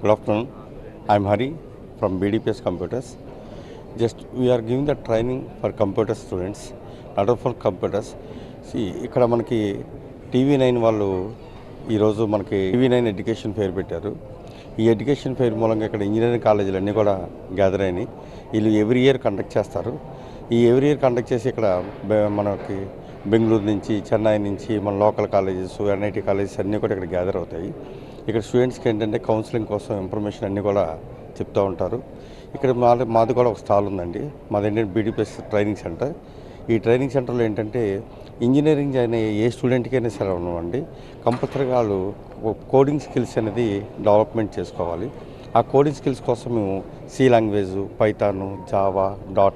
Good afternoon. I am Hari from BDPS Computers. Just we are giving the training for computer students, not for computers. See, ఇక్కడ మనకి TV9 వాళ్ళు ఈరోజు మనకి TV9 education fair పెట్టారు. ఈ education fair మూలంగా ఇక్కడ ఇంజనీరింగ్ కాలేజీలు అన్నీ కూడా గ్యాదర్ అయినాయి. వీళ్ళు ఎవ్రీ ఇయర్ కండక్ట్ చేస్తారు. ఈ ఎవ్రీ ఇయర్ కండక్ట్ చేసి ఇక్కడ మనకి బెంగళూరు నుంచి, చెన్నై నుంచి మన లోకల్ కాలేజెస్, ఎన్ఐటి కాలేజెస్ అన్నీ కూడా ఇక్కడ గ్యాదర్ అవుతాయి. ఇక్కడ స్టూడెంట్స్కి ఏంటంటే కౌన్సిలింగ్ కోసం ఇన్ఫర్మేషన్ అన్నీ కూడా చెప్తూ ఉంటారు. ఇక్కడ మాది కూడా ఒక స్టాల్ ఉందండి. మాది ఏంటంటే BDPS ట్రైనింగ్ సెంటర్. ఈ ట్రైనింగ్ సెంటర్లో ఏంటంటే ఇంజనీరింగ్ జాయిన్ అయ్యే ఏ స్టూడెంట్కైనా సరే ఉన్నామండి, కంపల్సరీగా వాళ్ళు కోడింగ్ స్కిల్స్ అనేది డెవలప్మెంట్ చేసుకోవాలి. ఆ కోడింగ్ స్కిల్స్ కోసం మేము C language, Python, Java,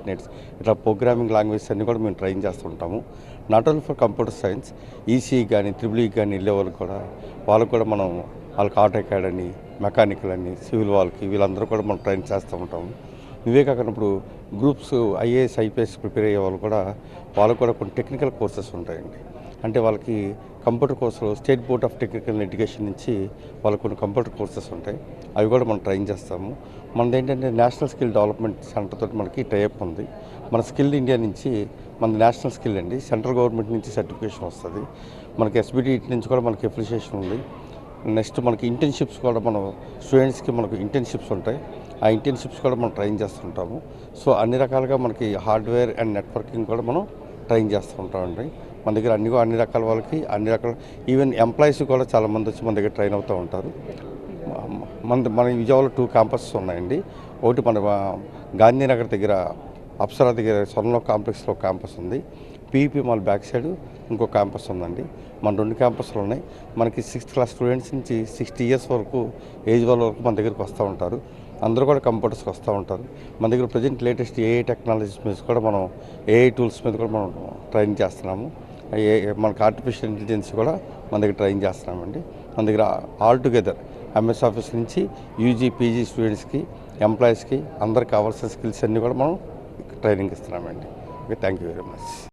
.NET ఇట్లా ప్రోగ్రామింగ్ లాంగ్వేజెస్ అన్నీ కూడా మేము ట్రైన్ చేస్తుంటాము. Not only for computer science, EC కానీ, EEE కానీ వెళ్ళే వాళ్ళకు కూడా మనం వాళ్ళకి ఆటోకాడ్ అని, మెకానికల్ అని, సివిల్ వాళ్ళకి వీళ్ళందరూ కూడా మనం ట్రైన్ చేస్తూ ఉంటాము. ఇవే కాకుండా ఇప్పుడు గ్రూప్స్ IAS, IPS ప్రిపేర్ అయ్యే వాళ్ళకు కూడా కొన్ని టెక్నికల్ కోర్సెస్ ఉంటాయండి. అంటే వాళ్ళకి కంప్యూటర్ కోర్సులు state board of technical education నుంచి వాళ్ళకు కొన్ని కంప్యూటర్ కోర్సెస్ ఉంటాయి. అవి కూడా మనం ట్రైన్ చేస్తాము. మనది ఏంటంటే నేషనల్ స్కిల్ డెవలప్మెంట్ సెంటర్ తోటి మనకి టైఅప్ ఉంది. మన స్కిల్ ఇండియా నుంచి మనది నేషనల్ స్కిల్ అండి. సెంట్రల్ గవర్నమెంట్ నుంచి సర్టిఫికేషన్ వస్తుంది. మనకి SBD నుంచి కూడా మనకి అప్రిషియేషన్ ఉంది. నెక్స్ట్ మనకి ఇంటర్న్షిప్స్ కూడా మనం స్టూడెంట్స్కి మనకు ఇంటర్న్షిప్స్ ఉంటాయి. ఆ ఇంటర్న్షిప్స్ కూడా మనం ట్రైన్ చేస్తుంటాము. సో అన్ని రకాలుగా మనకి హార్డ్వేర్ అండ్ నెట్వర్కింగ్ కూడా మనం ట్రైన్ చేస్తూ ఉంటామండి. మన దగ్గర అన్ని రకాల వాళ్ళకి అన్ని రకాల ఈవెన్ ఎంప్లాయీస్ కూడా చాలామంది వచ్చి మన దగ్గర ట్రైన్ అవుతూ ఉంటారు. మన విజయవాడలో 2 క్యాంపస్ ఉన్నాయండి. ఒకటి మన గాంధీనగర్ దగ్గర అప్సరా దగ్గర స్వర్ణలోక్ కాంప్లెక్స్లో క్యాంపస్ ఉంది. PEP మాల్ బ్యాక్ సైడ్ ఇంకో క్యాంపస్ ఉందండి. మన 2 క్యాంపస్లు ఉన్నాయి. మనకి 6th క్లాస్ స్టూడెంట్స్ నుంచి 60 ఇయర్స్ వరకు ఏజ్ వాళ్ళ వరకు మన దగ్గరికి వస్తూ ఉంటారు. అందరూ కూడా కంప్యూటర్స్కి వస్తూ ఉంటారు. మన దగ్గర ప్రజెంట్ లేటెస్ట్ AI టెక్నాలజీస్ మీద కూడా మనం AI టూల్స్ మీద కూడా మనం ట్రైన్ చేస్తున్నాము. మనకి ఆర్టిఫిషియల్ ఇంటెలిజెన్స్ కూడా మన దగ్గర ట్రైన్ చేస్తున్నామండి. మన దగ్గర ఆల్ టుగెదర్ MS ఆఫీస్ నుంచి UG, PG స్టూడెంట్స్కి, ఎంప్లాయీస్కి అందరికి కావాల్సిన స్కిల్స్ అన్నీ కూడా మనం ట్రైనింగ్ ఇస్తున్నామండి. Okay, thank you very much.